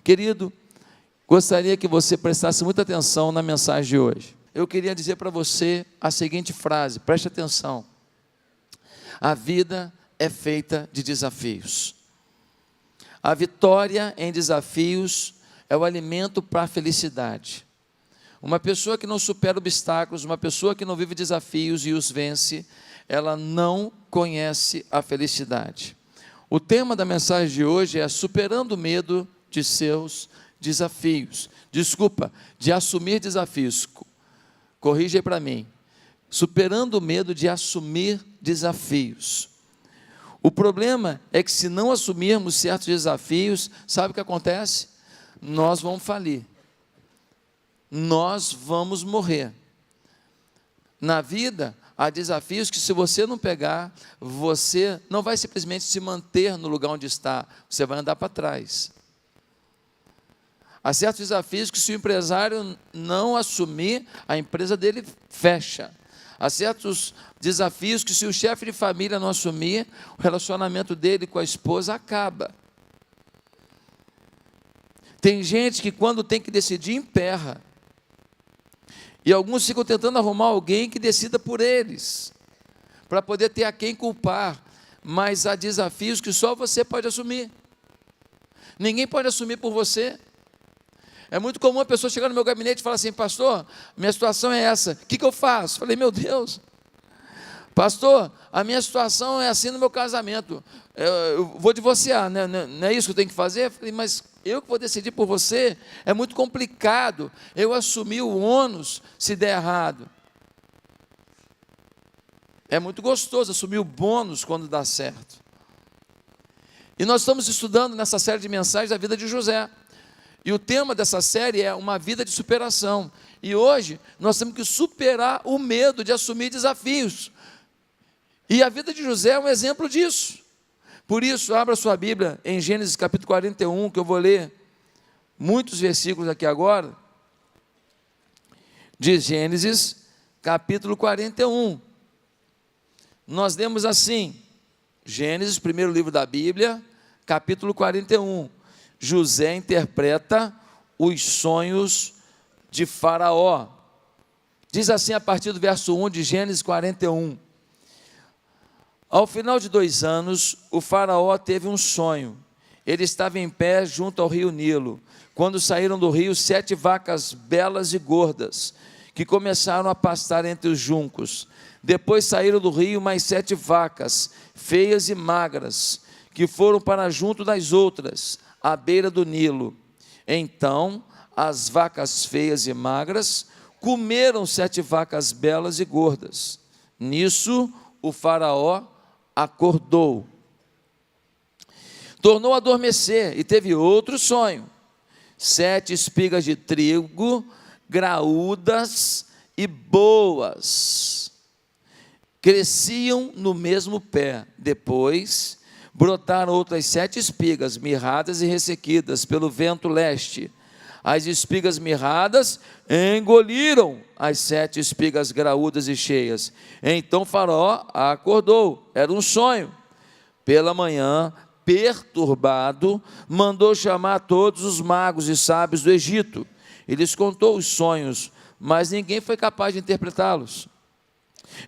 Querido, gostaria que você prestasse muita atenção na mensagem de hoje. Eu queria dizer para você a seguinte frase, preste atenção. A vida é feita de desafios. A vitória em desafios é o alimento para a felicidade. Uma pessoa que não supera obstáculos, uma pessoa que não vive desafios e os vence, ela não conhece a felicidade. O tema da mensagem de hoje é superando o medo de seus desafios. De assumir desafios. Corrija aí para mim. Superando o medo de assumir desafios. O problema é que se não assumirmos certos desafios, sabe o que acontece? Nós vamos falir. Nós vamos morrer. Na vida, há desafios que se você não pegar, você não vai simplesmente se manter no lugar onde está, você vai andar para trás. Há certos desafios que se o empresário não assumir, a empresa dele fecha. Há certos desafios que se o chefe de família não assumir, o relacionamento dele com a esposa acaba. Tem gente que quando tem que decidir, emperra. E alguns ficam tentando arrumar alguém que decida por eles, para poder ter a quem culpar. Mas há desafios que só você pode assumir. Ninguém pode assumir por você. É muito comum a pessoa chegar no meu gabinete e falar assim: pastor, minha situação é essa, o que eu faço? Falei: meu Deus, pastor, a minha situação é assim no meu casamento, eu vou divorciar, né? Não é isso que eu tenho que fazer? Falei: mas eu que vou decidir por você? É muito complicado eu assumir o ônus se der errado. É muito gostoso assumir o bônus quando dá certo. E nós estamos estudando nessa série de mensagens a vida de José. E o tema dessa série é uma vida de superação. E hoje nós temos que superar o medo de assumir desafios. E a vida de José é um exemplo disso. Por isso, abra sua Bíblia em Gênesis capítulo 41, que eu vou ler muitos versículos aqui agora. De Gênesis capítulo 41. Nós lemos assim, Gênesis, primeiro livro da Bíblia, capítulo 41. José interpreta os sonhos de Faraó. Diz assim a partir do verso 1 de Gênesis 41. Ao final de 2 anos, o Faraó teve um sonho. Ele estava em pé junto ao rio Nilo, quando saíram do rio 7 vacas belas e gordas, que começaram a pastar entre os juncos. Depois saíram do rio mais 7 vacas, feias e magras, que foram para junto das outras, à beira do Nilo. Então as vacas feias e magras comeram 7 vacas belas e gordas. Nisso o Faraó acordou, tornou a adormecer e teve outro sonho. 7 espigas de trigo graúdas e boas cresciam no mesmo pé. Depois brotaram outras 7 espigas, mirradas e ressequidas pelo vento leste. As espigas mirradas engoliram as 7 espigas graúdas e cheias. Então Faraó acordou, era um sonho. Pela manhã, perturbado, mandou chamar todos os magos e sábios do Egito. Ele lhes contou os sonhos, mas ninguém foi capaz de interpretá-los.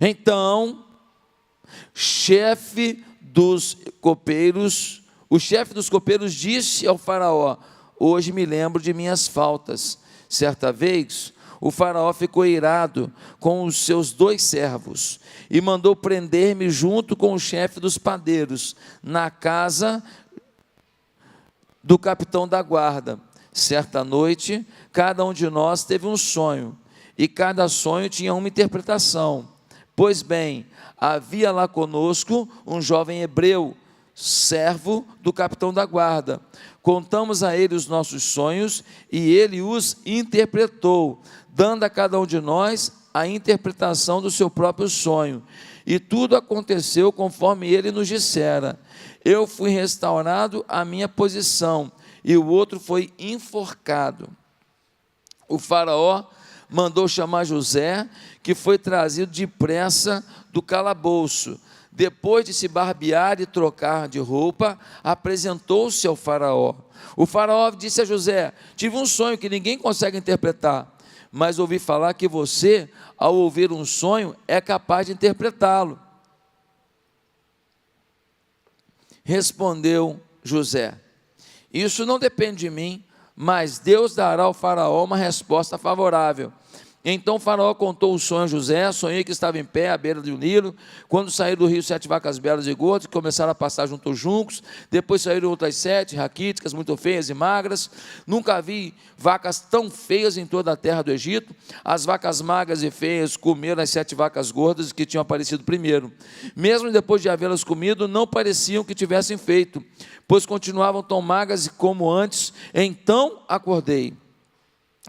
Então, o chefe dos copeiros disse ao Faraó: hoje me lembro de minhas faltas. Certa vez, o Faraó ficou irado com os seus 2 servos e mandou prender-me junto com o chefe dos padeiros na casa do capitão da guarda. Certa noite, cada um de nós teve um sonho, e cada sonho tinha uma interpretação. Pois bem, havia lá conosco um jovem hebreu, servo do capitão da guarda. Contamos a ele os nossos sonhos e ele os interpretou, dando a cada um de nós a interpretação do seu próprio sonho. E tudo aconteceu conforme ele nos dissera. Eu fui restaurado à minha posição e o outro foi enforcado. O Faraó mandou chamar José, que foi trazido depressa do calabouço. depois de se barbear e trocar de roupa, apresentou-se ao faraó. O faraó disse a José: tive um sonho que ninguém consegue interpretar, mas ouvi falar que você, ao ouvir um sonho, é capaz de interpretá-lo. Respondeu José: isso não depende de mim, mas Deus dará ao faraó uma resposta favorável. Então o faraó contou o sonho a José: sonhei que estava em pé à beira do Nilo, quando saíram do rio 7 vacas belas e gordas, que começaram a passar junto aos juncos, depois saíram outras 7, raquíticas, muito feias e magras. Nunca vi vacas tão feias em toda a terra do Egito. As vacas magras e feias comeram as 7 vacas gordas que tinham aparecido primeiro. Mesmo depois de havê-las comido, não pareciam que tivessem feito, pois continuavam tão magras como antes. Então acordei.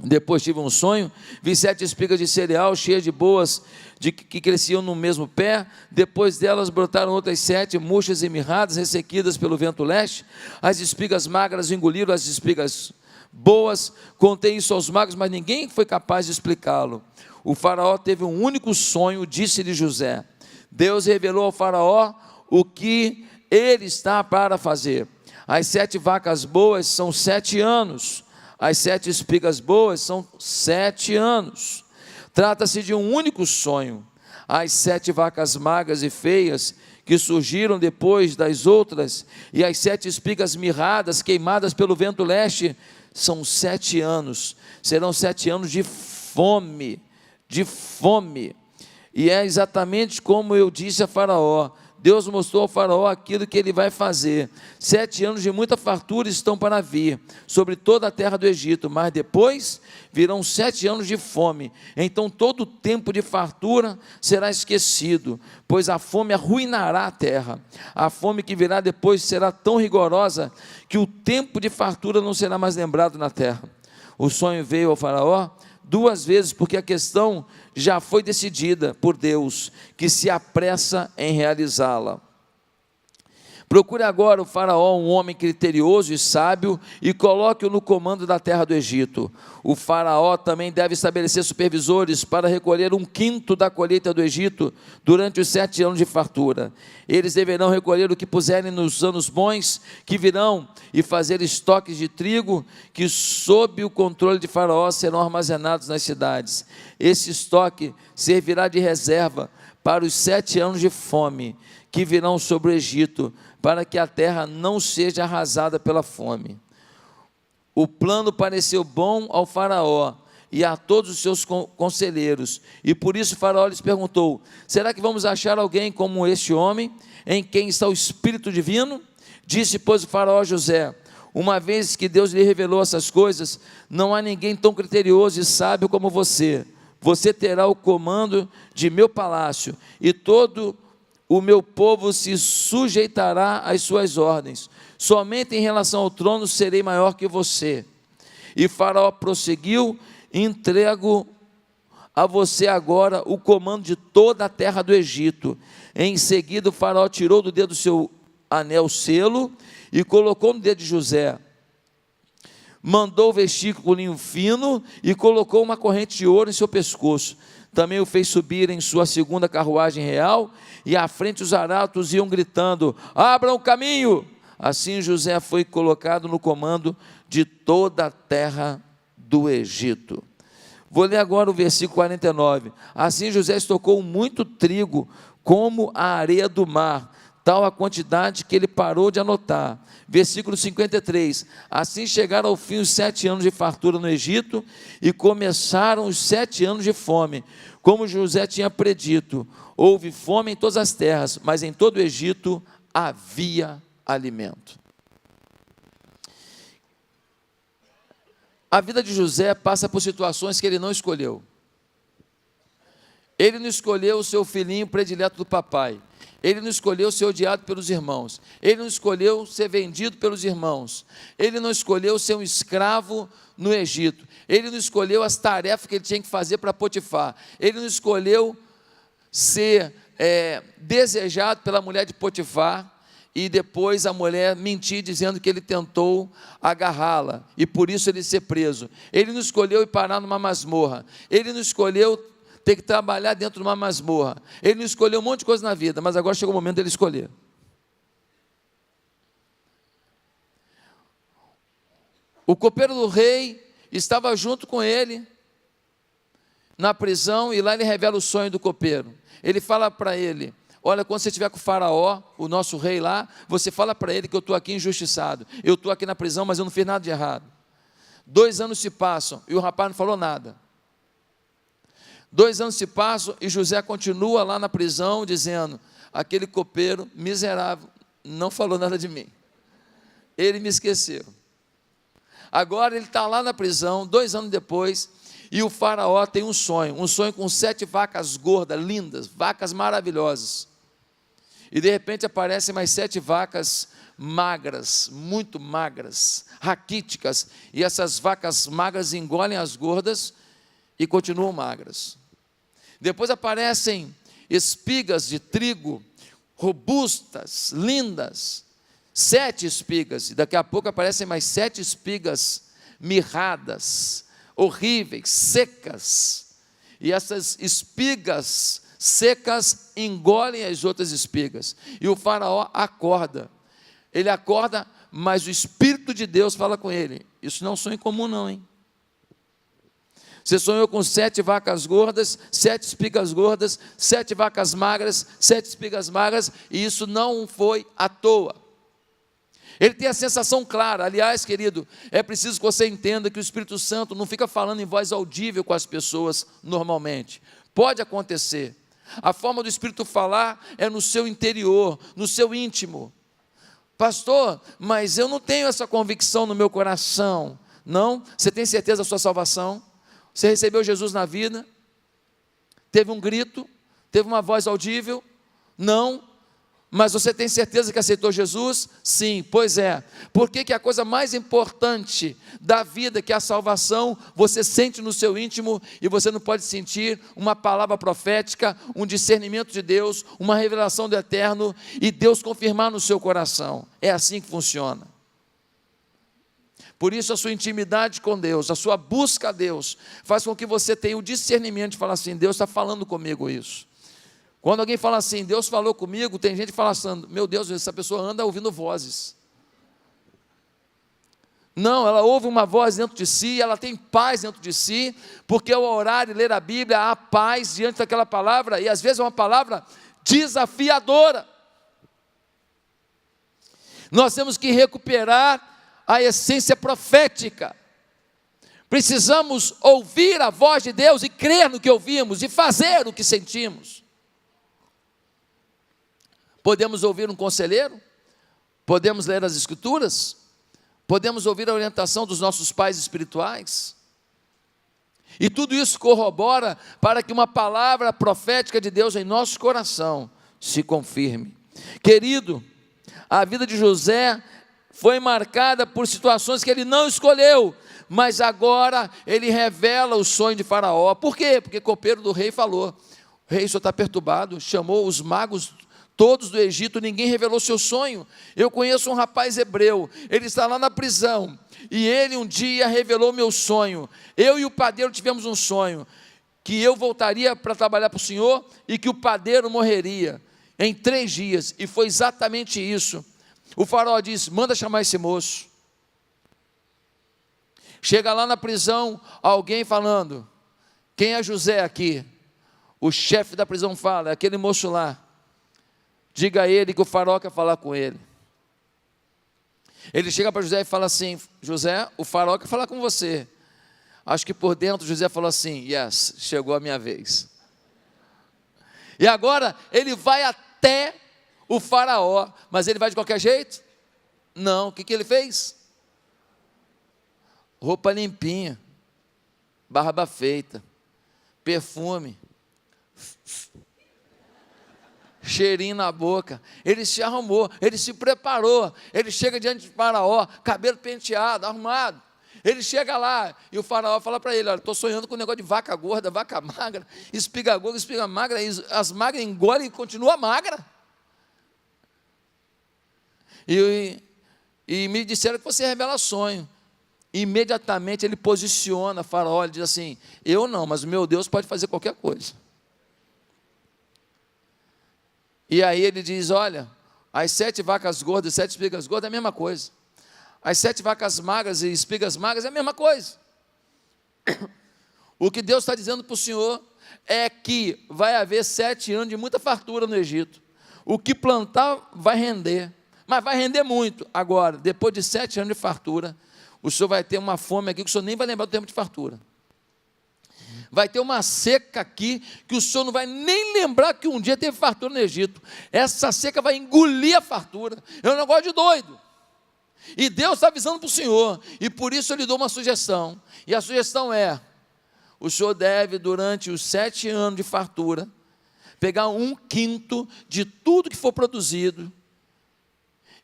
Depois tive um sonho, vi 7 espigas de cereal cheias de boas, que cresciam no mesmo pé. Depois delas brotaram outras 7, murchas e mirradas, ressequidas pelo vento leste. As espigas magras engoliram as espigas boas. Contei isso aos magos, mas ninguém foi capaz de explicá-lo. O faraó teve um único sonho, disse-lhe José. Deus revelou ao faraó o que ele está para fazer. As 7 vacas boas são 7 anos. As 7 espigas boas são 7 anos. Trata-se de um único sonho. As 7 vacas magras e feias que surgiram depois das outras, e as 7 espigas mirradas, queimadas pelo vento leste, são 7 anos. Serão 7 anos de fome, de fome. E é exatamente como eu disse a Faraó. Deus mostrou ao faraó aquilo que ele vai fazer. 7 anos de muita fartura estão para vir sobre toda a terra do Egito, mas depois virão 7 anos de fome. Então todo o tempo de fartura será esquecido, pois a fome arruinará a terra. A fome que virá depois será tão rigorosa que o tempo de fartura não será mais lembrado na terra. O sonho veio ao faraó 2 vezes, porque a questão já foi decidida por Deus, que se apressa em realizá-la. Procure agora o faraó um homem criterioso e sábio e coloque-o no comando da terra do Egito. O faraó também deve estabelecer supervisores para recolher 1/5 da colheita do Egito durante os 7 anos de fartura. Eles deverão recolher o que puserem nos anos bons que virão e fazer estoques de trigo que, sob o controle de faraó, serão armazenados nas cidades. Esse estoque servirá de reserva para os 7 anos de fome que virão sobre o Egito, para que a terra não seja arrasada pela fome. O plano pareceu bom ao faraó e a todos os seus conselheiros, e por isso o faraó lhes perguntou: será que vamos achar alguém como este homem, em quem está o Espírito Divino? Disse, pois, o faraó a José: uma vez que Deus lhe revelou essas coisas, não há ninguém tão criterioso e sábio como você. Você terá o comando de meu palácio, e todo o meu povo se sujeitará às suas ordens. Somente em relação ao trono serei maior que você. E faraó prosseguiu: entrego a você agora o comando de toda a terra do Egito. Em seguida o faraó tirou do dedo do seu anel selo e colocou no dedo de José. Mandou vestir com linho fino e colocou uma corrente de ouro em seu pescoço. Também o fez subir em sua 2ª carruagem real, e à frente os arautos iam gritando: abram o caminho! Assim José foi colocado no comando de toda a terra do Egito. Vou ler agora o versículo 49. Assim José estocou muito trigo, como a areia do mar, tal a quantidade que ele parou de anotar. Versículo 53, assim chegaram ao fim os 7 anos de fartura no Egito, e começaram os 7 anos de fome, como José tinha predito. Houve fome em todas as terras, mas em todo o Egito havia alimento. A vida de José passa por situações que ele não escolheu. Ele não escolheu o seu filhinho predileto do papai. Ele não escolheu ser odiado pelos irmãos. Ele não escolheu ser vendido pelos irmãos. Ele não escolheu ser um escravo no Egito. Ele não escolheu as tarefas que ele tinha que fazer para Potifar. Ele não escolheu ser desejado pela mulher de Potifar, e depois a mulher mentir dizendo que ele tentou agarrá-la, e por isso ele ser preso. Ele não escolheu ir parar numa masmorra. Ele não escolheu ter que trabalhar dentro de uma masmorra. Ele não escolheu um monte de coisa na vida, mas agora chegou o momento dele escolher. O copeiro do rei estava junto com ele na prisão, e lá ele revela o sonho do copeiro. Ele fala para ele: olha, quando você estiver com o faraó, o nosso rei lá, você fala para ele que eu estou aqui injustiçado, eu estou aqui na prisão, mas eu não fiz nada de errado. 2 anos se passam e o rapaz não falou nada. 2 anos se passam e José continua lá na prisão dizendo: aquele copeiro miserável não falou nada de mim, ele me esqueceu. Agora ele está lá na prisão, 2 anos depois, e o faraó tem um sonho com 7 vacas gordas, lindas, vacas maravilhosas. E de repente aparecem mais 7 vacas magras, muito magras, raquíticas, e essas vacas magras engolem as gordas e continuam magras. Depois aparecem espigas de trigo, robustas, lindas, 7 espigas, e daqui a pouco aparecem mais 7 espigas mirradas, horríveis, secas, e essas espigas secas engolem as outras espigas, e o faraó acorda. Ele acorda, mas o Espírito de Deus fala com ele: isso não é um sonho comum não, hein? Você sonhou com 7 vacas gordas, 7 espigas gordas, 7 vacas magras, 7 espigas magras, e isso não foi à toa. Ele tem a sensação clara. Aliás, querido, é preciso que você entenda que o Espírito Santo não fica falando em voz audível com as pessoas normalmente. Pode acontecer. A forma do Espírito falar é no seu interior, no seu íntimo. Pastor, mas eu não tenho essa convicção no meu coração. Não? Você tem certeza da sua salvação? Você recebeu Jesus na vida? Teve um grito? Teve uma voz audível? Não. Mas você tem certeza que aceitou Jesus? Sim, pois é. Por que a coisa mais importante da vida, que é a salvação, você sente no seu íntimo e você não pode sentir uma palavra profética, um discernimento de Deus, uma revelação do Eterno e Deus confirmar no seu coração? É assim que funciona. Por isso a sua intimidade com Deus, a sua busca a Deus, faz com que você tenha o discernimento de falar assim: Deus está falando comigo isso. Quando alguém fala assim, Deus falou comigo, tem gente que fala assim: meu Deus, essa pessoa anda ouvindo vozes. Não, ela ouve uma voz dentro de si, ela tem paz dentro de si, porque ao orar e ler a Bíblia, há paz diante daquela palavra, e às vezes é uma palavra desafiadora. Nós temos que recuperar a essência profética. Precisamos ouvir a voz de Deus e crer no que ouvimos, e fazer o que sentimos. Podemos ouvir um conselheiro, podemos ler as Escrituras, podemos ouvir a orientação dos nossos pais espirituais, e tudo isso corrobora para que uma palavra profética de Deus em nosso coração se confirme. Querido, a vida de José foi marcada por situações que ele não escolheu, mas agora ele revela o sonho de Faraó. Por quê? Porque o copeiro do rei falou: o rei só está perturbado, chamou os magos todos do Egito, ninguém revelou seu sonho. Eu conheço um rapaz hebreu, ele está lá na prisão, e ele um dia revelou meu sonho. Eu e o padeiro tivemos um sonho, que eu voltaria para trabalhar para o Senhor, e que o padeiro morreria em 3 dias, e foi exatamente isso. O faraó disse: manda chamar esse moço. Chega lá na prisão, alguém falando: quem é José aqui? O chefe da prisão fala: é aquele moço lá. Diga a ele que o faraó quer falar com ele. Ele chega para José e fala assim: José, o faraó quer falar com você. Acho que por dentro José falou assim: yes, chegou a minha vez. E agora ele vai até o faraó, mas ele vai de qualquer jeito? Não. O que ele fez? Roupa limpinha, barba feita, perfume, cheirinho na boca. Ele se arrumou, ele se preparou, ele chega diante de Faraó, cabelo penteado, arrumado. Ele chega lá e o faraó fala para ele: olha, estou sonhando com um negócio de vaca gorda, vaca magra, espiga gorda, espiga magra, e as magras engolem e continua magra. E me disseram que você revela sonho. imediatamente ele posiciona Faraó, ele diz assim: eu não, mas o meu Deus pode fazer qualquer coisa. E aí ele diz: olha, as 7 vacas gordas e 7 espigas gordas é a mesma coisa. As 7 vacas magras e espigas magras é a mesma coisa. O que Deus está dizendo para o Senhor é que vai haver 7 anos de muita fartura no Egito. O que plantar vai render, mas vai render muito. Agora, depois de 7 anos de fartura, o Senhor vai ter uma fome aqui que o Senhor nem vai lembrar do tempo de fartura. Vai ter uma seca aqui que o Senhor não vai nem lembrar que um dia teve fartura no Egito. Essa seca vai engolir a fartura. É um negócio de doido. E Deus está avisando para o Senhor, e por isso eu lhe dou uma sugestão. E a sugestão é: o Senhor deve, durante os 7 anos de fartura, pegar 1/5 de tudo que for produzido,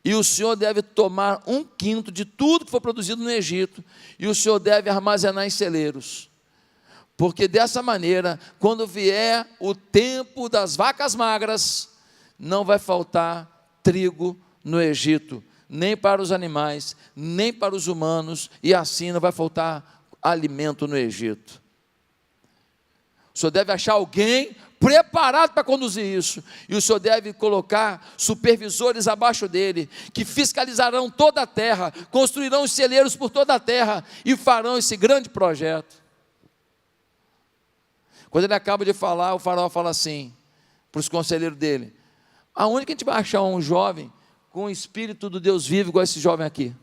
e o Senhor deve tomar 1/5 de tudo que for produzido no Egito, e o Senhor deve armazenar em celeiros, porque dessa maneira, quando vier o tempo das vacas magras, não vai faltar trigo no Egito, nem para os animais, nem para os humanos, e assim não vai faltar alimento no Egito. O Senhor deve achar alguém preparado para conduzir isso, e o Senhor deve colocar supervisores abaixo dele, que fiscalizarão toda a terra, construirão os celeiros por toda a terra, e farão esse grande projeto. Quando ele acaba de falar, o faraó fala assim, para os conselheiros dele: aonde que a gente vai achar um jovem com o espírito do Deus vivo, igual esse jovem aqui?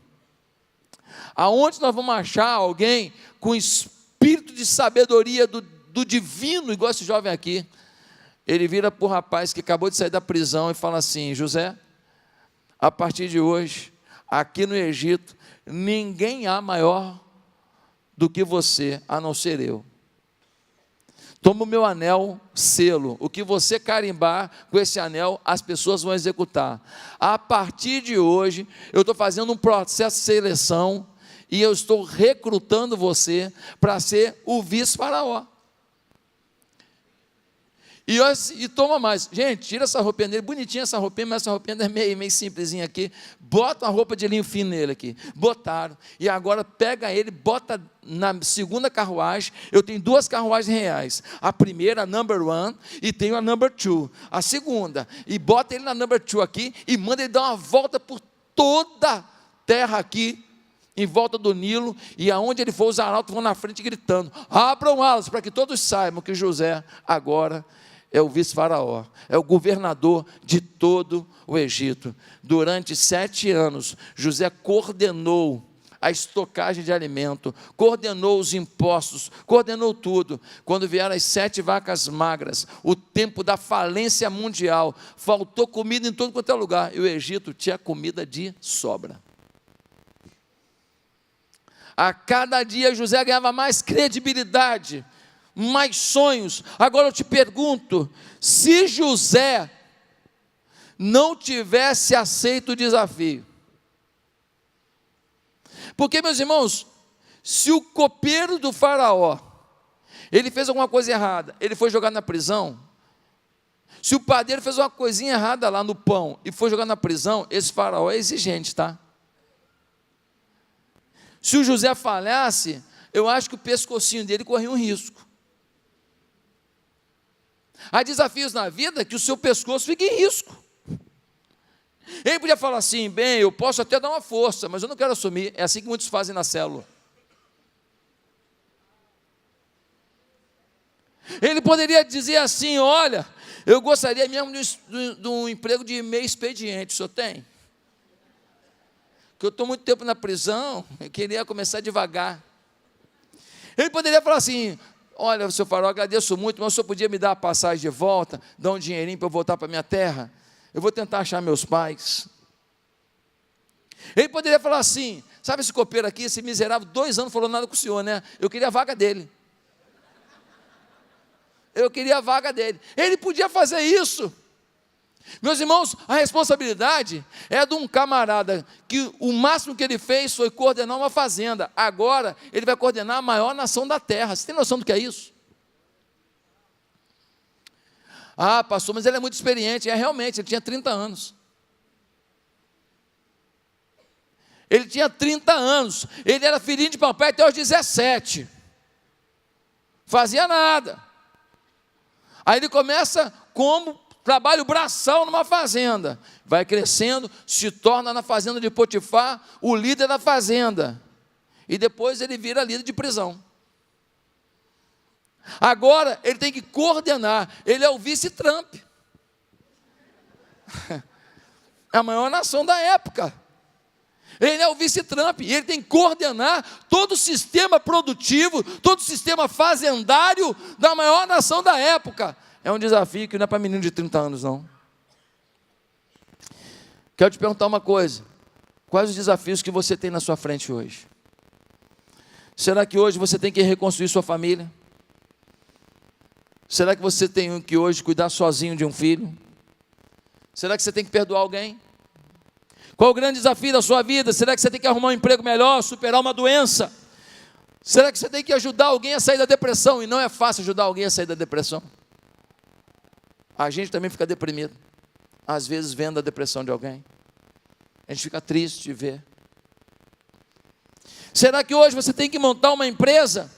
Aonde nós vamos achar alguém com espírito de sabedoria do divino, igual esse jovem aqui? Ele vira para o rapaz que acabou de sair da prisão e fala assim: José, a partir de hoje, aqui no Egito, ninguém há maior do que você, a não ser eu. Toma o meu anel, selo, o que você carimbar com esse anel, as pessoas vão executar. A partir de hoje, eu estou fazendo um processo de seleção, e eu estou recrutando você para ser o vice-faraó. E toma mais, gente, tira essa roupinha dele, bonitinha essa roupinha, mas essa roupinha é meio simplesinha aqui, bota uma roupa de linho fino nele aqui, botaram, e agora pega ele, bota na segunda carruagem. Eu tenho 2 carruagens reais, a primeira, a number 1, e tenho a number 2, a segunda, e bota ele na number 2 aqui, e manda ele dar uma volta por toda a terra aqui, em volta do Nilo, e aonde ele for, os arautos vão na frente gritando: abram alas, para que todos saibam que José agora é o vice-faraó, é o governador de todo o Egito. Durante 7 anos, José coordenou a estocagem de alimento, coordenou os impostos, coordenou tudo. Quando vieram as 7 vacas magras, o tempo da falência mundial, faltou comida em todo quanto é lugar, e o Egito tinha comida de sobra. A cada dia José ganhava mais credibilidade, mais sonhos. Agora eu te pergunto, se José não tivesse aceito o desafio, porque, meus irmãos, se o copeiro do faraó, ele fez alguma coisa errada, ele foi jogado na prisão, se o padeiro fez uma coisinha errada lá no pão e foi jogado na prisão, esse faraó é exigente, tá? Se o José falhasse, eu acho que o pescocinho dele corria um risco. Há desafios na vida que o seu pescoço fica em risco. Ele podia falar assim: bem, eu posso até dar uma força, mas eu não quero assumir. É assim que muitos fazem na célula. Ele poderia dizer assim: olha, eu gostaria mesmo de um emprego de meio expediente. O senhor tem? Porque eu estou muito tempo na prisão, eu queria começar devagar. Ele poderia falar assim: olha, seu faraó, agradeço muito, mas o senhor podia me dar a passagem de volta, dar um dinheirinho para eu voltar para a minha terra? Eu vou tentar achar meus pais. Ele poderia falar assim: sabe esse copeiro aqui, esse miserável, 2 anos falou nada com o senhor, né? Eu queria a vaga dele. Eu queria a vaga dele. Ele podia fazer isso. Meus irmãos, a responsabilidade é de um camarada que o máximo que ele fez foi coordenar uma fazenda. Agora ele vai coordenar a maior nação da terra. Você tem noção do que é isso? Ah, pastor, mas ele é muito experiente. É, realmente, ele tinha 30 anos. Ele tinha 30 anos, ele era filhinho de papai até os 17, fazia nada. Aí ele começa como trabalho braçal numa fazenda, vai crescendo, se torna na fazenda de Potifar o líder da fazenda, e depois ele vira líder de prisão. Agora ele tem que coordenar, ele é o vice-Trump, a maior nação da época. Ele é o vice-Trump, e ele tem que coordenar todo o sistema produtivo, todo o sistema fazendário da maior nação da época. É um desafio que não é para menino de 30 anos, não. Quero te perguntar uma coisa: quais os desafios que você tem na sua frente hoje? Será que hoje você tem que reconstruir sua família? Será que você tem que hoje cuidar sozinho de um filho? Será que você tem que perdoar alguém? Qual o grande desafio da sua vida? Será que você tem que arrumar um emprego melhor, superar uma doença? Será que você tem que ajudar alguém a sair da depressão? E não é fácil ajudar alguém a sair da depressão. A gente também fica deprimido, às vezes vendo a depressão de alguém. A gente fica triste de ver. Será que hoje você tem que montar uma empresa?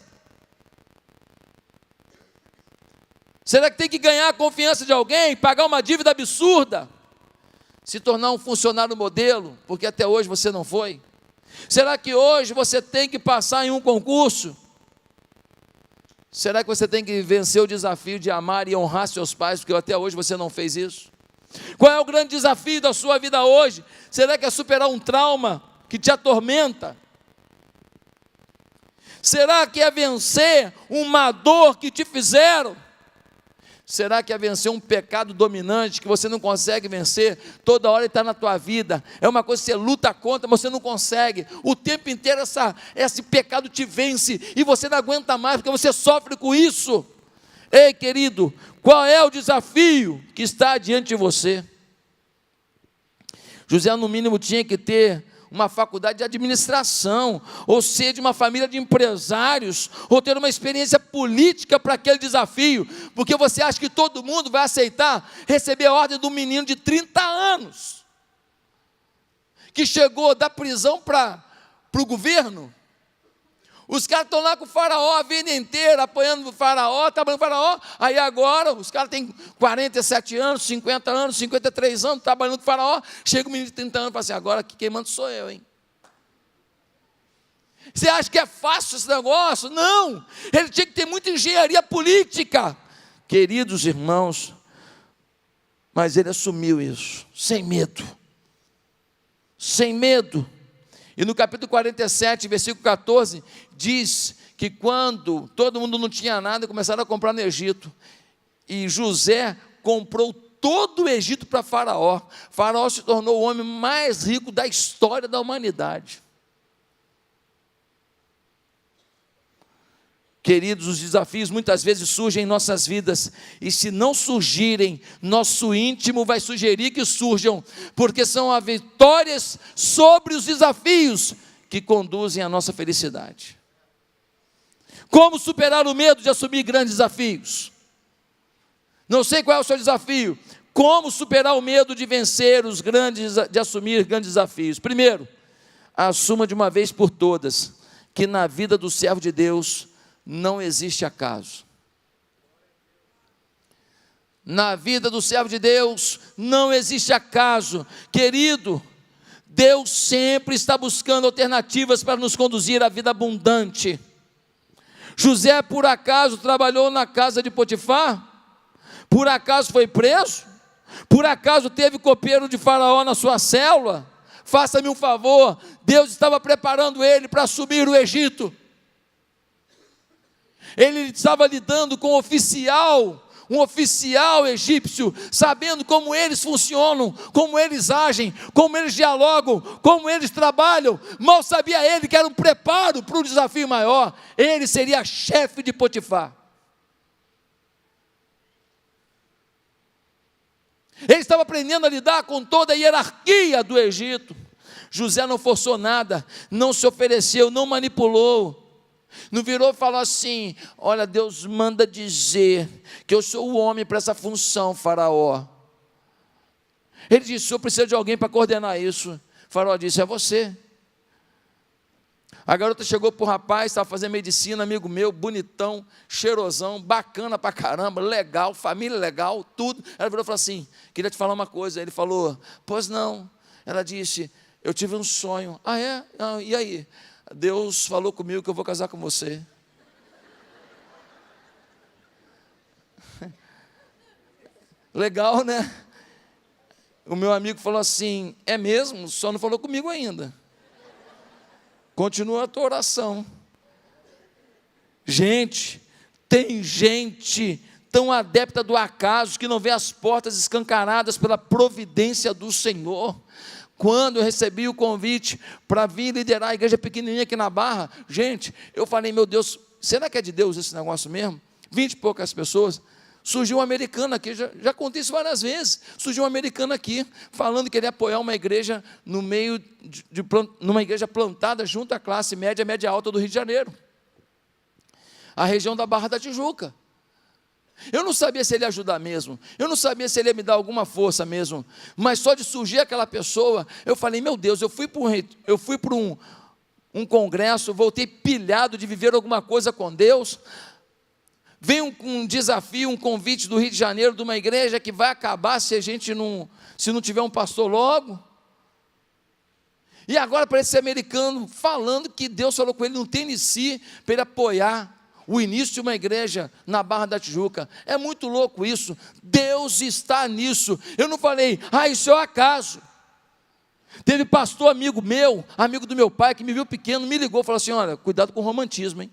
Será que tem que ganhar a confiança de alguém, pagar uma dívida absurda? Se tornar um funcionário modelo, porque até hoje você não foi? Será que hoje você tem que passar em um concurso? Será que você tem que vencer o desafio de amar e honrar seus pais, porque até hoje você não fez isso? Qual é o grande desafio da sua vida hoje? Será que é superar um trauma que te atormenta? Será que é vencer uma dor que te fizeram? Será que é vencer um pecado dominante que você não consegue vencer? Toda hora ele está na tua vida, é uma coisa que você luta contra, mas você não consegue. O tempo inteiro esse pecado te vence, e você não aguenta mais, porque você sofre com isso. Ei, querido, qual é o desafio que está diante de você? José, no mínimo, tinha que ter uma faculdade de administração, ou ser de uma família de empresários, ou ter uma experiência política para aquele desafio, porque você acha que todo mundo vai aceitar receber a ordem de um menino de 30 anos, que chegou da prisão para o governo? Os caras estão lá com o faraó a vida inteira, apoiando o faraó, trabalhando com o faraó. Aí agora, os caras têm 47 anos, 50 anos, 53 anos, trabalhando com o faraó. Chega um menino de 30 anos e fala assim: agora quem manda sou eu, hein? Você acha que é fácil esse negócio? Não! Ele tinha que ter muita engenharia política. Queridos irmãos, mas ele assumiu isso, sem medo. Sem medo. E no capítulo 47, versículo 14, diz que quando todo mundo não tinha nada, começaram a comprar no Egito. E José comprou todo o Egito para Faraó. Faraó se tornou o homem mais rico da história da humanidade. Queridos, os desafios muitas vezes surgem em nossas vidas, e se não surgirem, nosso íntimo vai sugerir que surjam, porque são as vitórias sobre os desafios que conduzem à nossa felicidade. Como superar o medo de assumir grandes desafios? Não sei qual é o seu desafio. Como superar o medo de vencer de assumir grandes desafios? Primeiro, assuma de uma vez por todas que na vida do servo de Deus não existe acaso. Na vida do servo de Deus não existe acaso. Querido, Deus sempre está buscando alternativas para nos conduzir à vida abundante. José, por acaso, trabalhou na casa de Potifar? Por acaso foi preso? Por acaso teve copeiro de Faraó na sua célula? Faça-me um favor, Deus estava preparando ele para assumir o Egito. Ele estava lidando com um oficial egípcio, sabendo como eles funcionam, como eles agem, como eles dialogam, como eles trabalham. Mal sabia ele que era um preparo para um desafio maior. Ele seria chefe de Potifar. Ele estava aprendendo a lidar com toda a hierarquia do Egito. José não forçou nada, não se ofereceu, não manipulou. Não virou e falou assim: olha, Deus manda dizer que eu sou o homem para essa função, Faraó. Ele disse: eu preciso de alguém para coordenar isso. Faraó disse: é você. A garota chegou para o rapaz, estava fazendo medicina, amigo meu, bonitão, cheirosão, bacana pra caramba, legal, família legal, tudo. Ela virou e falou assim, queria te falar uma coisa. Ele falou, pois não. Ela disse, eu tive um sonho. Ah, é? Ah, e aí? Deus falou comigo que eu vou casar com você. Legal, né? O meu amigo falou assim, é mesmo? Só não falou comigo ainda. Continua a tua oração. Gente, tem gente tão adepta do acaso que não vê as portas escancaradas pela providência do Senhor. Quando eu recebi o convite para vir liderar a igreja pequenininha aqui na Barra, gente, eu falei, meu Deus, será que é de Deus esse negócio mesmo? 20 e poucas pessoas. Surgiu um americano aqui, já contei isso várias vezes, surgiu um americano aqui, falando que ele ia apoiar uma igreja no meio numa igreja plantada junto à classe média, média alta do Rio de Janeiro, a região da Barra da Tijuca. Eu não sabia se ele ia ajudar mesmo, eu não sabia se ele ia me dar alguma força mesmo, mas só de surgir aquela pessoa, eu falei, meu Deus, eu fui para um congresso, voltei pilhado de viver alguma coisa com Deus. Vem um desafio, um convite do Rio de Janeiro, de uma igreja que vai acabar se não tiver um pastor logo. E agora parece esse americano falando que Deus falou com ele no Tennessee para ele apoiar o início de uma igreja na Barra da Tijuca. É muito louco isso. Deus está nisso. Eu não falei, isso é um acaso. Teve pastor amigo meu, amigo do meu pai, que me viu pequeno, me ligou e falou assim, olha, cuidado com o romantismo, hein?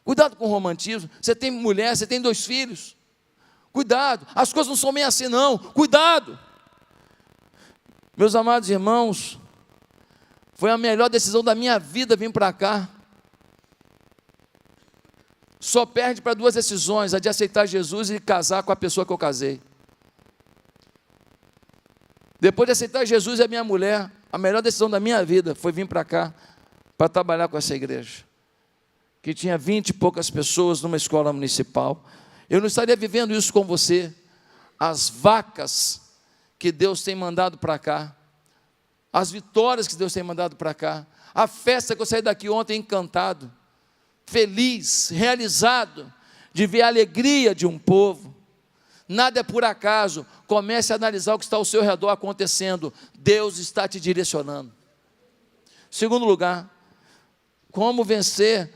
Cuidado com o romantismo, você tem mulher, você tem 2 filhos, cuidado, as coisas não são bem assim não, cuidado. Meus amados irmãos, foi a melhor decisão da minha vida vir para cá. Só perde para 2 decisões, a de aceitar Jesus e casar com a pessoa que eu casei. Depois de aceitar Jesus e a minha mulher, a melhor decisão da minha vida foi vir para cá, para trabalhar com essa igreja, que tinha 20 e poucas pessoas numa escola municipal. Eu não estaria vivendo isso com você. As vacas que Deus tem mandado para cá, as vitórias que Deus tem mandado para cá, a festa que eu saí daqui ontem encantado, feliz, realizado, de ver a alegria de um povo. Nada é por acaso. Comece a analisar o que está ao seu redor acontecendo. Deus está te direcionando. Segundo lugar, como vencer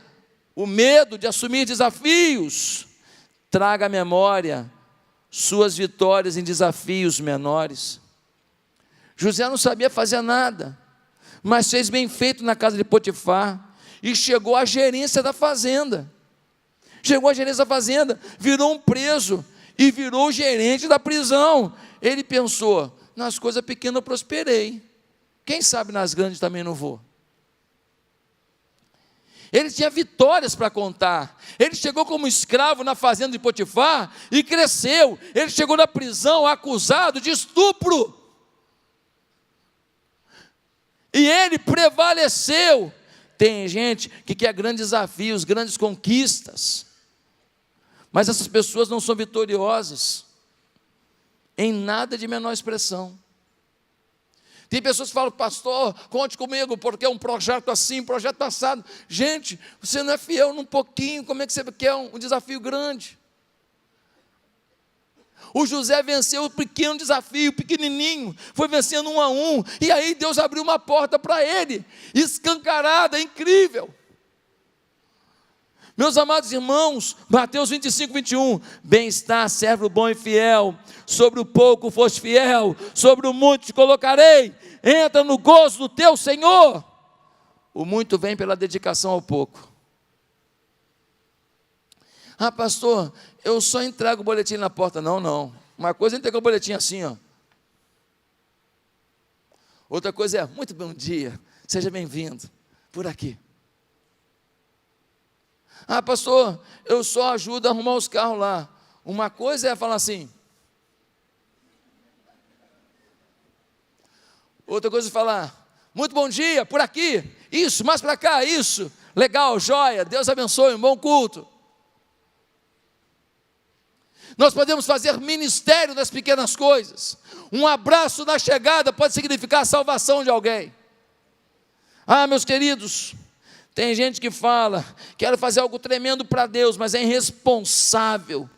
o medo de assumir desafios? Traga à memória suas vitórias em desafios menores. José não sabia fazer nada, mas fez bem feito na casa de Potifar, e chegou à gerência da fazenda. Chegou à gerência da fazenda, virou um preso, e virou o gerente da prisão. Ele pensou, nas coisas pequenas eu prosperei, quem sabe nas grandes também não vou. Ele tinha vitórias para contar. Ele chegou como escravo na fazenda de Potifar e cresceu. Ele chegou na prisão acusado de estupro. E ele prevaleceu. Tem gente que quer grandes desafios, grandes conquistas, mas essas pessoas não são vitoriosas em nada de menor expressão. Tem pessoas que falam, pastor, conte comigo, porque é um projeto assim, um projeto assado. Gente, você não é fiel num pouquinho, como é que você quer um desafio grande? O José venceu o pequeno desafio, pequenininho, foi vencendo 1 a 1, e aí Deus abriu uma porta para ele, escancarada, incrível. Meus amados irmãos, Mateus 25, 21, bem-estar, servo bom e fiel, sobre o pouco foste fiel, sobre o muito te colocarei, entra no gozo do teu Senhor. O muito vem pela dedicação ao pouco. Pastor, eu só entrego o boletim na porta. Não, uma coisa é entregar o boletim assim, ó. Outra coisa é, muito bom dia, seja bem-vindo, por aqui. Pastor, eu só ajudo a arrumar os carros lá. Uma coisa é falar assim. Outra coisa é falar, muito bom dia, por aqui, isso, mais para cá, isso, legal, joia, Deus abençoe, um bom culto. Nós podemos fazer ministério das pequenas coisas. Um abraço na chegada pode significar a salvação de alguém. Ah, meus queridos, tem gente que fala, quero fazer algo tremendo para Deus, mas é irresponsável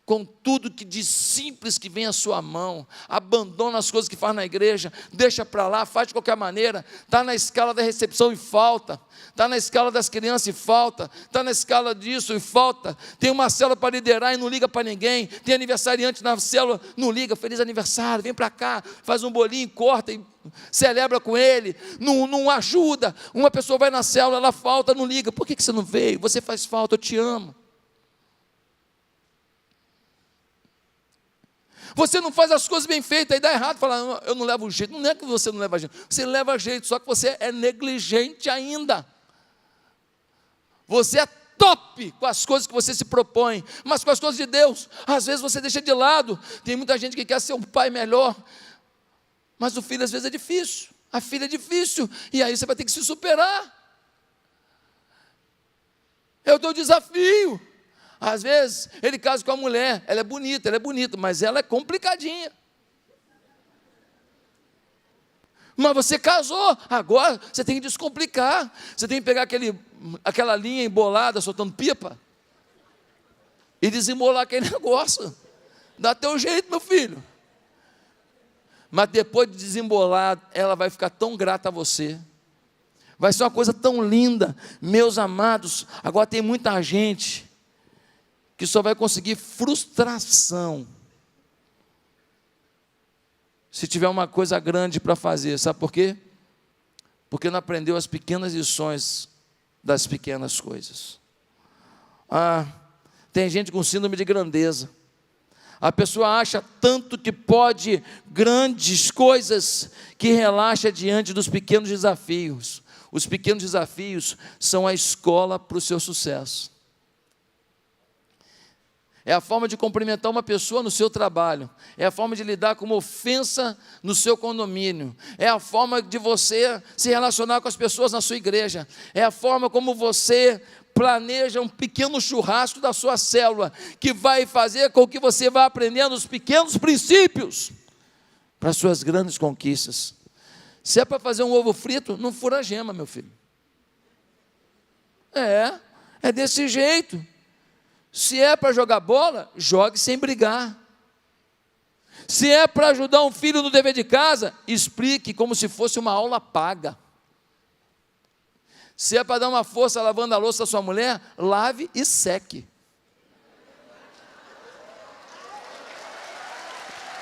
com tudo que de simples que vem à sua mão, abandona as coisas que faz na igreja, deixa para lá, faz de qualquer maneira, está na escala da recepção e falta, está na escala das crianças e falta, está na escala disso e falta, tem uma célula para liderar e não liga para ninguém, tem aniversariante na célula, não liga, feliz aniversário, vem para cá, faz um bolinho, corta e celebra com ele, não ajuda, uma pessoa vai na célula, ela falta, não liga, por que você não veio? Você faz falta, eu te amo. Você não faz as coisas bem feitas, aí dá errado, fala, eu não levo jeito. Não é que você não leva jeito, você leva jeito, só que você é negligente ainda. Você é top com as coisas que você se propõe, mas com as coisas de Deus, às vezes você deixa de lado. Tem muita gente que quer ser um pai melhor, mas o filho às vezes é difícil, a filha é difícil, e aí você vai ter que se superar. Eu dou desafio. Às vezes, ele casa com a mulher, ela é bonita, mas ela é complicadinha. Mas você casou, agora você tem que descomplicar. Você tem que pegar aquela linha embolada, soltando pipa, e desembolar aquele negócio. Dá teu jeito, meu filho. Mas depois de desembolar, ela vai ficar tão grata a você. Vai ser uma coisa tão linda. Meus amados, agora tem muita gente que só vai conseguir frustração se tiver uma coisa grande para fazer. Sabe por quê? Porque não aprendeu as pequenas lições das pequenas coisas. Tem gente com síndrome de grandeza. A pessoa acha tanto que pode grandes coisas que relaxa diante dos pequenos desafios. Os pequenos desafios são a escola para o seu sucesso. É a forma de cumprimentar uma pessoa no seu trabalho, é a forma de lidar com uma ofensa no seu condomínio, é a forma de você se relacionar com as pessoas na sua igreja, é a forma como você planeja um pequeno churrasco da sua célula, que vai fazer com que você vá aprendendo os pequenos princípios para as suas grandes conquistas. Se é para fazer um ovo frito, não fura a gema, meu filho. É desse jeito. Se é para jogar bola, jogue sem brigar. Se é para ajudar um filho no dever de casa, explique como se fosse uma aula paga. Se é para dar uma força lavando a louça da sua mulher, lave e seque.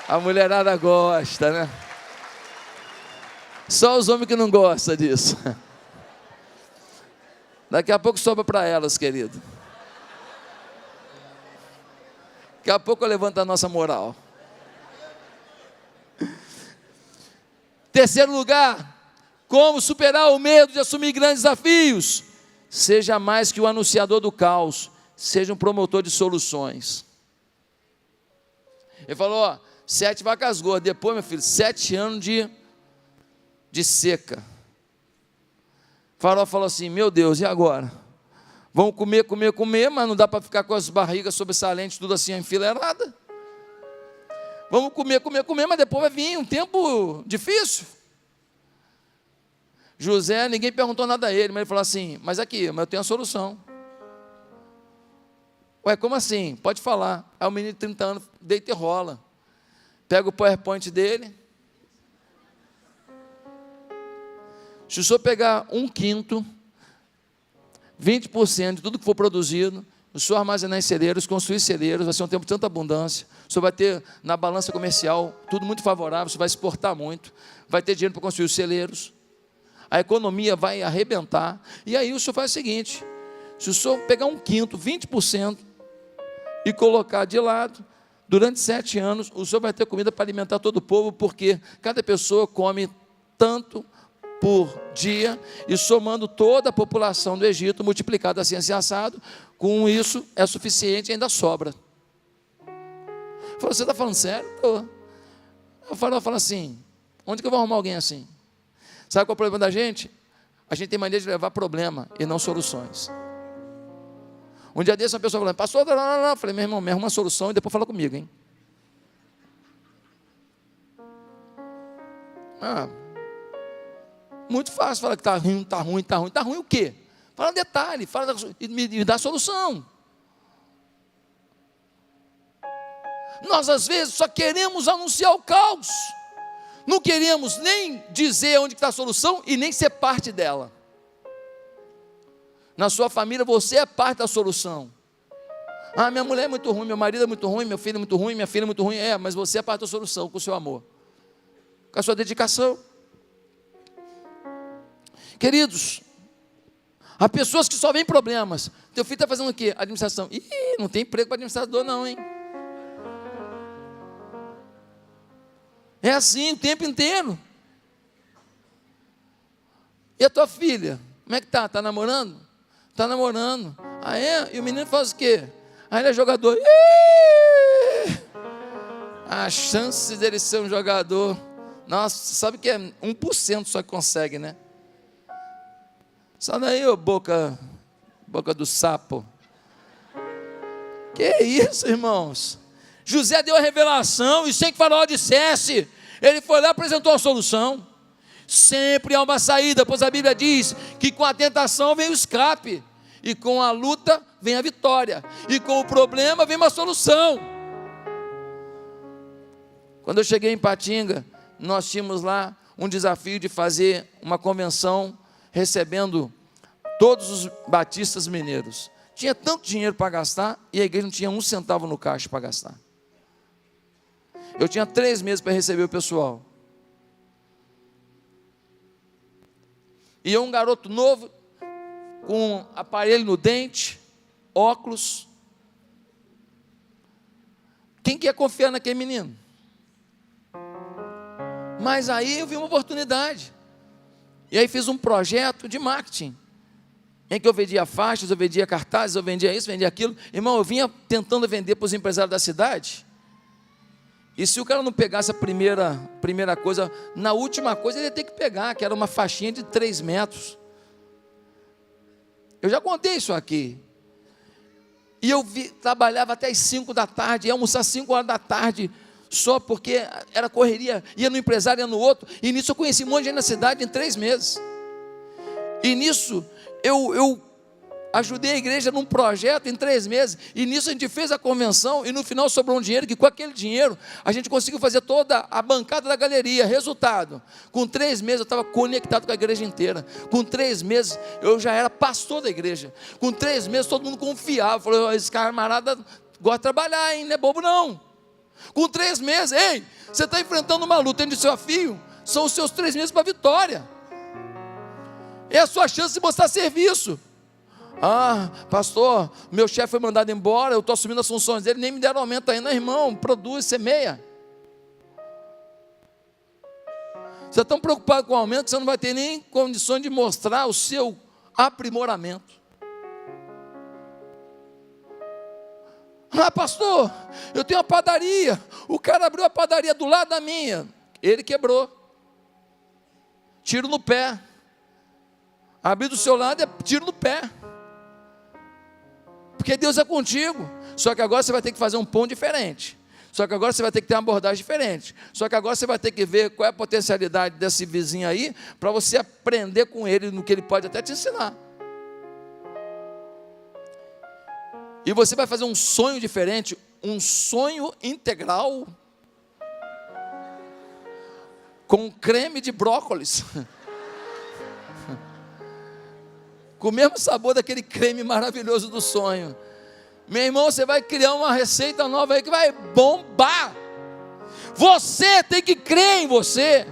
A mulherada gosta, né? Só os homens que não gostam disso. Daqui a pouco sobra para elas, querido. Daqui a pouco eu levanto a nossa moral. Terceiro lugar, como superar o medo de assumir grandes desafios? Seja mais que o anunciador do caos, seja um promotor de soluções. Ele falou, 7 vacas gordas, depois, meu filho, 7 anos de seca. O farol falou assim, meu Deus, e agora? Vão comer, mas não dá para ficar com as barrigas sobressalentes, tudo assim enfileirada. Vamos comer, mas depois vai vir um tempo difícil. José, ninguém perguntou nada a ele, mas ele falou assim, mas eu tenho a solução. Ué, como assim? Pode falar. Aí o menino de 30 anos deita e rola. Pega o PowerPoint dele. Se o senhor pegar 1/5, 20% de tudo que for produzido, o senhor armazenar em celeiros, construir celeiros, vai ser um tempo de tanta abundância, o senhor vai ter na balança comercial tudo muito favorável, o senhor vai exportar muito, vai ter dinheiro para construir os celeiros, a economia vai arrebentar, e aí o senhor faz o seguinte, se o senhor pegar 1/5, 20%, e colocar de lado, durante 7 anos, o senhor vai ter comida para alimentar todo o povo, porque cada pessoa come tanto por dia, e somando toda a população do Egito, multiplicada assim, assim, assado, com isso é suficiente e ainda sobra. Falou, você está falando sério? Tô. O farol fala assim, onde que eu vou arrumar alguém assim? Sabe qual é o problema da gente? A gente tem mania de levar problema e não soluções. Um dia desse uma pessoa falou, pastor, eu falei, meu irmão, me arruma uma solução e depois fala comigo, hein? Muito fácil falar que está ruim, está ruim, está ruim. Está ruim o quê? Fala detalhe, e me dá solução. Nós às vezes só queremos anunciar o caos. Não queremos nem dizer onde está a solução e nem ser parte dela. Na sua família você é parte da solução. Ah, minha mulher é muito ruim, meu marido é muito ruim, meu filho é muito ruim, minha filha é muito ruim. É, mas você é parte da solução com o seu amor, com a sua dedicação. Queridos, há pessoas que só veem problemas. Teu filho está fazendo o quê? Administração. Ih, não tem emprego para administrador não, hein? É assim o tempo inteiro. E a tua filha? Como é que está? Está namorando? Está namorando. Ah, é? E o menino faz o quê? Ah, ele é jogador. Ih! A chance dele ser um jogador. Nossa, sabe que é 1% só que consegue, né? Só daí, ô boca do sapo. Que isso, irmãos? José deu a revelação e sem que o faraó dissesse, ele foi lá e apresentou a solução. Sempre há uma saída, pois a Bíblia diz que com a tentação vem o escape, e com a luta vem a vitória, e com o problema vem uma solução. Quando eu cheguei em Patinga, nós tínhamos lá um desafio de fazer uma convenção recebendo todos os batistas mineiros. Tinha tanto dinheiro para gastar e a igreja não tinha 1 centavo no caixa para gastar. Eu tinha 3 meses para receber o pessoal. E eu, um garoto novo, com aparelho no dente, óculos. Quem quer confiar naquele menino? Mas aí eu vi uma oportunidade. E aí fiz um projeto de marketing, em que eu vendia faixas, eu vendia cartazes, eu vendia isso, vendia aquilo. Irmão, eu vinha tentando vender para os empresários da cidade. E se o cara não pegasse a primeira coisa, na última coisa ele ia ter que pegar, que era uma faixinha de 3 metros. Eu já contei isso aqui. E eu trabalhava até as 5 da tarde, ia almoçar 5 horas da tarde, só porque era correria, ia no empresário, ia no outro. E nisso eu conheci um monte de gente na cidade em 3 meses. E nisso eu ajudei a igreja num projeto em 3 meses, e nisso a gente fez a convenção, e no final sobrou um dinheiro, que com aquele dinheiro, a gente conseguiu fazer toda a bancada da galeria. Resultado, com 3 meses eu estava conectado com a igreja inteira. Com 3 meses eu já era pastor da igreja. Com 3 meses todo mundo confiava, falou, esse camarada gosta de trabalhar, hein? Não é bobo não. Com 3 meses, ei, você está enfrentando uma luta entre o seu filho, são os seus 3 meses para a vitória. É a sua chance de mostrar serviço. Ah, pastor, meu chefe foi mandado embora, eu estou assumindo as funções dele, nem me deram aumento ainda. Irmão, produz, semeia. Você é tão preocupado com o aumento que você não vai ter nem condições de mostrar o seu aprimoramento. Ah, pastor, eu tenho uma padaria, o cara abriu a padaria do lado da minha, ele quebrou. Tiro no pé. Abrir do seu lado é tiro no pé. Porque Deus é contigo. Só que agora você vai ter que fazer um ponto diferente. Só que agora você vai ter que ter uma abordagem diferente. Só que agora você vai ter que ver qual é a potencialidade desse vizinho aí, para você aprender com ele no que ele pode até te ensinar. E você vai fazer um sonho diferente, um sonho integral, com creme de brócolis, com o mesmo sabor daquele creme maravilhoso do sonho. Meu irmão, você vai criar uma receita nova aí que vai bombar. Você tem que crer em você.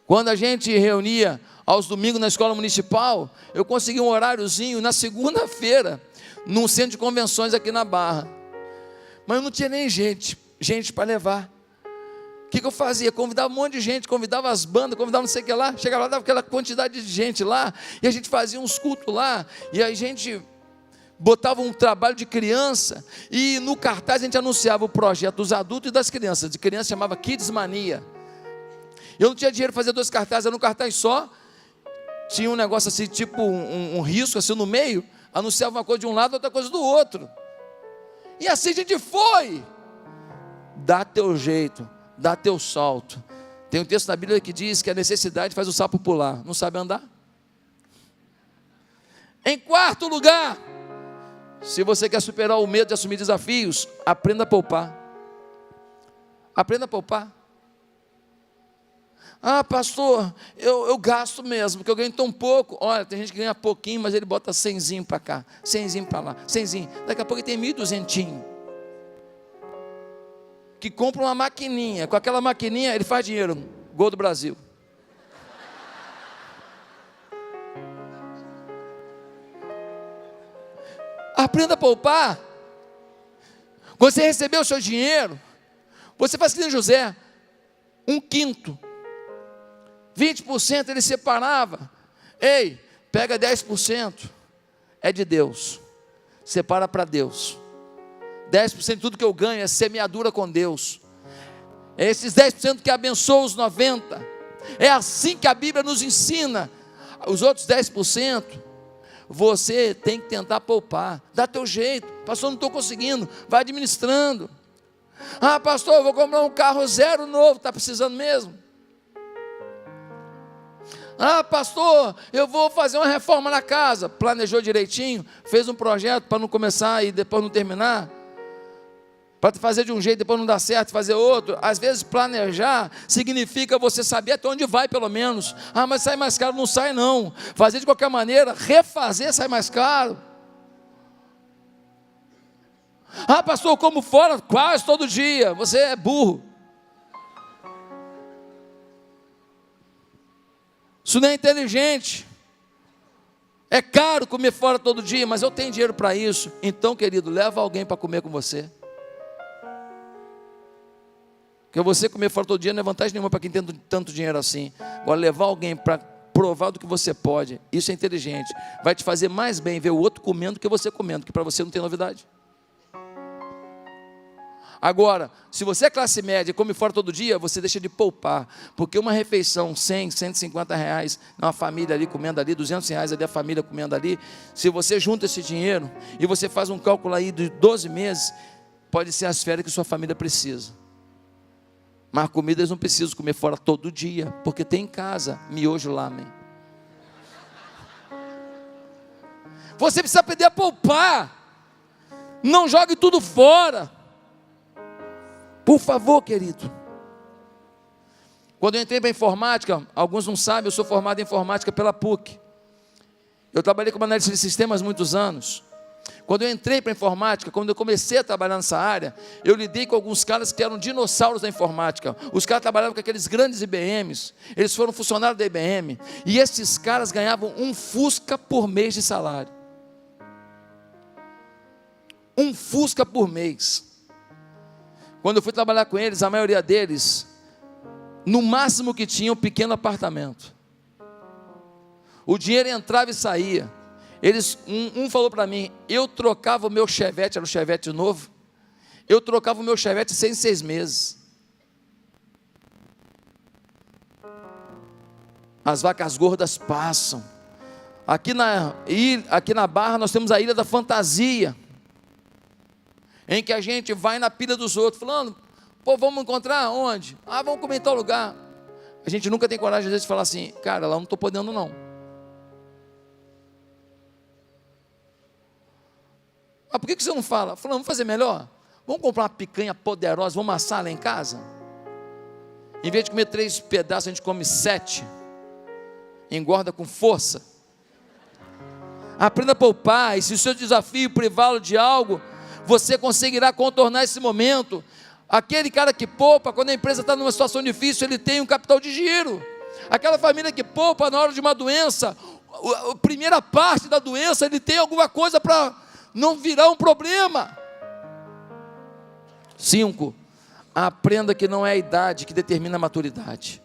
Quando a gente reunia aos domingos na escola municipal, eu consegui um horáriozinho na segunda-feira, num centro de convenções aqui na Barra. Mas eu não tinha nem gente para levar. O que eu fazia? Convidava um monte de gente, convidava as bandas, convidava não sei o que lá, chegava lá, dava aquela quantidade de gente lá, e a gente fazia uns cultos lá, e a gente botava um trabalho de criança, e no cartaz a gente anunciava o projeto dos adultos e das crianças. De criança chamava Kids Mania. Eu não tinha dinheiro para fazer 2 cartazes, era um cartaz só, tinha um negócio assim, tipo um risco assim no meio, anunciava uma coisa de um lado, outra coisa do outro. E assim a gente foi. Dá teu jeito, dá teu salto, Tem um texto na Bíblia que diz que a necessidade faz o sapo pular. Não sabe andar? Em quarto lugar, se você quer superar o medo de assumir desafios, aprenda a poupar. Aprenda a poupar. Ah, pastor, eu gasto mesmo, porque eu ganho tão pouco. Olha, tem gente que ganha pouquinho, mas ele bota 100zinho para cá, 100zinho para lá, 100zinho. Daqui a pouco ele tem 1.200. Que compra uma maquininha. Com aquela maquininha ele faz dinheiro. Gol do Brasil. Aprenda a poupar. Quando você receber o seu dinheiro, você faz que nem José, 1/5, 20% ele separava. Ei, pega 10%, é de Deus, separa para Deus. 10% de tudo que eu ganho é semeadura com Deus. É esses 10% que abençoa os 90%. É assim que a Bíblia nos ensina. Os outros 10%, você tem que tentar poupar. Dá teu jeito. Pastor, não estou conseguindo. Vai administrando. Ah, pastor, eu vou comprar um carro zero novo. Está precisando mesmo? Ah, pastor, eu vou fazer uma reforma na casa. Planejou direitinho, fez um projeto para não começar e depois não terminar. Para fazer de um jeito, depois não dá certo, fazer outro. Às vezes planejar significa você saber até onde vai pelo menos. Ah, mas sai mais caro, não sai não. Fazer de qualquer maneira, refazer sai mais caro. Ah, pastor, eu como fora quase todo dia. Você é burro. Isso não é inteligente. É caro comer fora todo dia, mas eu tenho dinheiro para isso. Então, querido, leva alguém para comer com você. Porque você comer fora todo dia não é vantagem nenhuma para quem tem tanto dinheiro assim. Agora, levar alguém para provar do que você pode, isso é inteligente. Vai te fazer mais bem ver o outro comendo do que você comendo, que para você não tem novidade. Agora, se você é classe média e come fora todo dia, você deixa de poupar. Porque uma refeição, 100, 150 reais, uma família ali comendo ali, 200 reais ali, a família comendo ali. Se você junta esse dinheiro e você faz um cálculo aí de 12 meses, pode ser as férias que sua família precisa. Mas comida eles não precisam comer fora todo dia, porque tem em casa miojo lamen. Você precisa aprender a poupar. Não jogue tudo fora. Por favor, querido. Quando eu entrei para a informática, alguns não sabem, eu sou formado em informática pela PUC. Eu trabalhei como analista de sistemas muitos anos. Quando eu entrei para a informática, quando eu comecei a trabalhar nessa área, eu lidei com alguns caras que eram dinossauros da informática. Os caras trabalhavam com aqueles grandes IBMs, eles foram funcionários da IBM, e esses caras ganhavam um Fusca por mês de salário. Um Fusca por mês. Quando eu fui trabalhar com eles, a maioria deles, no máximo que tinha um pequeno apartamento. O dinheiro entrava e saía. Um falou para mim, eu trocava o meu Chevette, era um Chevette novo, eu trocava o meu Chevette em 6 meses. As vacas gordas passam. Aqui na Barra nós temos a Ilha da Fantasia, em que a gente vai na pilha dos outros, falando, pô, vamos encontrar onde? Ah, vamos comer em tal lugar. A gente nunca tem coragem às vezes de falar assim, cara, lá não estou podendo não. Ah, por que você não fala? Falando, vamos fazer melhor? Vamos comprar uma picanha poderosa, vamos assar lá em casa? Em vez de comer 3 pedaços, a gente come 7. Engorda com força. Aprenda a poupar, e se o seu desafio privá-lo de algo, você conseguirá contornar esse momento. Aquele cara que poupa, quando a empresa está numa situação difícil, ele tem um capital de giro. Aquela família que poupa na hora de uma doença, a primeira parte da doença, ele tem alguma coisa para não virar um problema. 5, aprenda que não é a idade que determina a maturidade.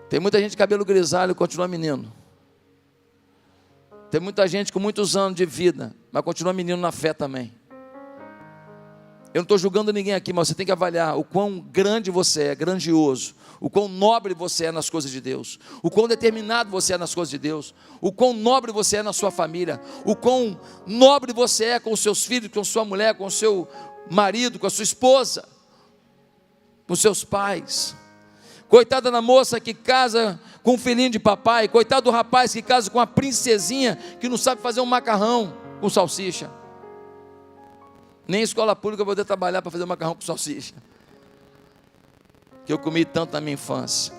Tem muita gente de cabelo grisalho e continua menino. Tem muita gente com muitos anos de vida, mas continua menino na fé também. Eu não estou julgando ninguém aqui, mas você tem que avaliar o quão grande você é, grandioso, o quão nobre você é nas coisas de Deus, o quão determinado você é nas coisas de Deus, o quão nobre você é na sua família, o quão nobre você é com os seus filhos, com sua mulher, com o seu marido, com a sua esposa. com seus pais. Coitada da moça que casa com um filhinho de papai. Coitado do rapaz que casa com uma princesinha que não sabe fazer um macarrão com salsicha. Nem em escola pública eu vou poder trabalhar para fazer macarrão com salsicha, que eu comi tanto na minha infância.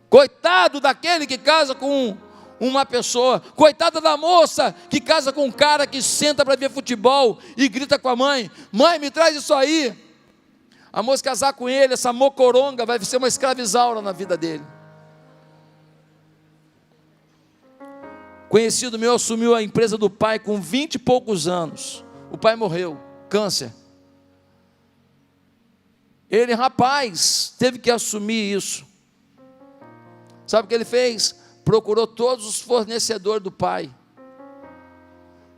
Coitado daquele que casa com uma pessoa. Coitada da moça que casa com um cara que senta para ver futebol e grita com a mãe: mãe, me traz isso aí. A moça casar com ele, essa mocoronga vai ser uma escravizaura na vida dele. Conhecido meu assumiu a empresa do pai com 20 e poucos anos. O pai morreu, câncer. Ele, rapaz, teve que assumir isso. Sabe o que ele fez? Procurou todos os fornecedores do pai.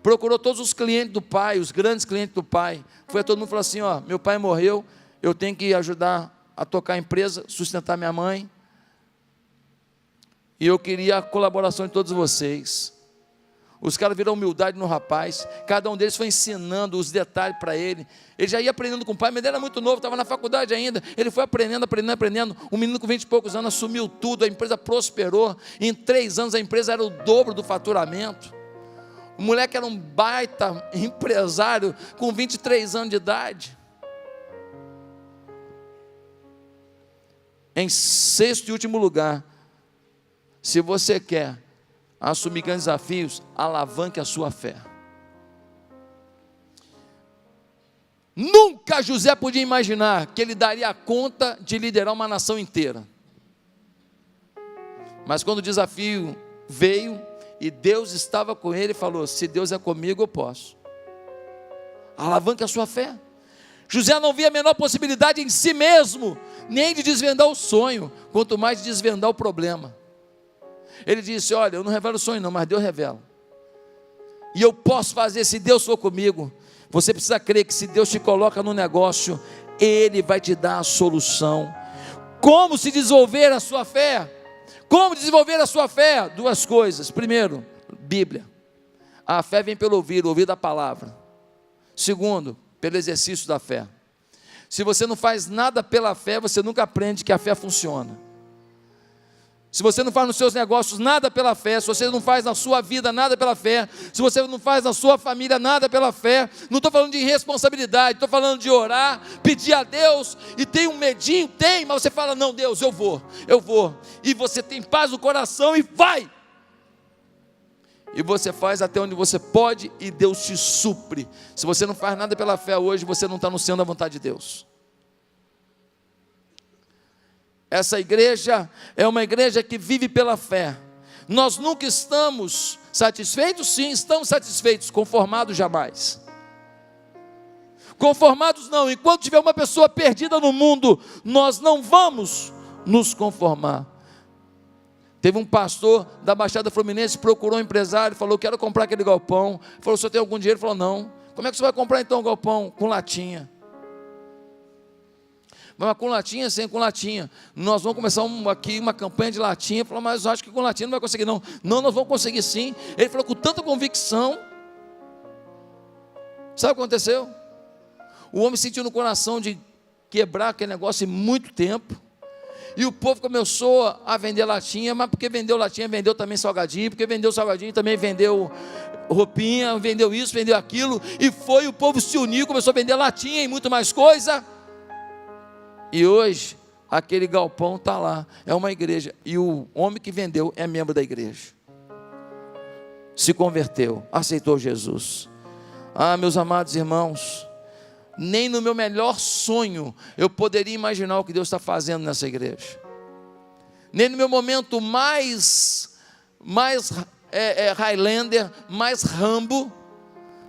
Procurou todos os clientes do pai, os grandes clientes do pai. Foi a todo mundo e falou assim: ó, meu pai morreu, eu tenho que ajudar a tocar a empresa, sustentar minha mãe. E eu queria a colaboração de todos vocês. Os caras viram humildade no rapaz. Cada um deles foi ensinando os detalhes para ele. Ele já ia aprendendo com o pai, mas ele era muito novo, estava na faculdade ainda. Ele foi aprendendo. Um menino com 20 e poucos anos assumiu tudo. A empresa prosperou. Em 3 anos a empresa era o dobro do faturamento. O moleque era um baita empresário com 23 anos de idade. Em 6º e último lugar, se você quer assumir grandes desafios, alavanque a sua fé. Nunca José podia imaginar que ele daria conta de liderar uma nação inteira. Mas quando o desafio veio e Deus estava com ele, falou: se Deus é comigo, eu posso. Alavanque a sua fé. José não via a menor possibilidade em si mesmo, nem de desvendar o sonho, quanto mais de desvendar o problema. Ele disse: olha, eu não revelo o sonho não, mas Deus revela. E eu posso fazer se Deus for comigo. Você precisa crer que se Deus te coloca no negócio, Ele vai te dar a solução. Como se desenvolver a sua fé? Como desenvolver a sua fé? 2 coisas. Primeiro, Bíblia. A fé vem pelo ouvir da palavra. Segundo, pelo exercício da fé. Se você não faz nada pela fé, você nunca aprende que a fé funciona. Se você não faz nos seus negócios nada pela fé, se você não faz na sua vida nada pela fé, se você não faz na sua família nada pela fé, não estou falando de irresponsabilidade, estou falando de orar, pedir a Deus, e tem um medinho, mas você fala: não, Deus, eu vou, e você tem paz no coração e vai, e você faz até onde você pode e Deus te supre. Se você não faz nada pela fé hoje, você não está no centro da vontade de Deus. Essa igreja é uma igreja que vive pela fé. Nós nunca estamos satisfeitos? Sim, estamos satisfeitos. Conformados jamais. Conformados não. Enquanto tiver uma pessoa perdida no mundo, nós não vamos nos conformar. Teve um pastor da Baixada Fluminense, procurou um empresário, falou: quero comprar aquele galpão. Falou: o senhor tem algum dinheiro? Ele falou: não. Como é que você vai comprar então o galpão? Com latinha. Mas com latinha, sem com latinha. Nós vamos começar aqui uma campanha de latinha. Ele falou: mas eu acho que com latinha não vai conseguir não. Não, nós vamos conseguir sim. Ele falou com tanta convicção. Sabe o que aconteceu? O homem sentiu no coração de quebrar aquele negócio em muito tempo. E o povo começou a vender latinha. Mas porque vendeu latinha, vendeu também salgadinho. Porque vendeu salgadinho, também vendeu roupinha. Vendeu isso, vendeu aquilo. E o povo se uniu, começou a vender latinha e muito mais coisa. E hoje, aquele galpão está lá, é uma igreja. E o homem que vendeu é membro da igreja. Se converteu, aceitou Jesus. Ah, meus amados irmãos, nem no meu melhor sonho eu poderia imaginar o que Deus está fazendo nessa igreja. Nem no meu momento mais Highlander, mais Rambo,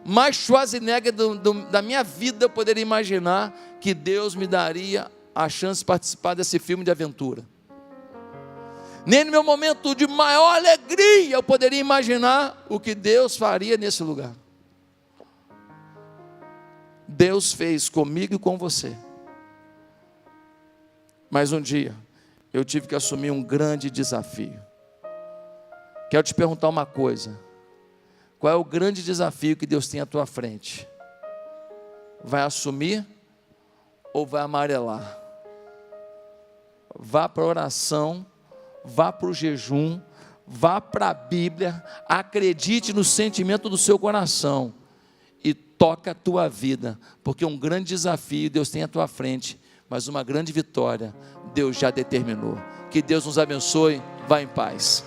mais Schwarzenegger da minha vida eu poderia imaginar que Deus me daria a chance de participar desse filme de aventura. Nem no meu momento de maior alegria eu poderia imaginar o que Deus faria nesse lugar. Deus fez comigo e com você. Mas um dia eu tive que assumir um grande desafio. Quero te perguntar uma coisa: qual é o grande desafio que Deus tem à tua frente? Vai assumir ou vai amarelar? vá para a oração, vá para o jejum, vá para a Bíblia, acredite no sentimento do seu coração e toca a tua vida, porque um grande desafio Deus tem à tua frente, mas uma grande vitória Deus já determinou. Que Deus nos abençoe, vá em paz.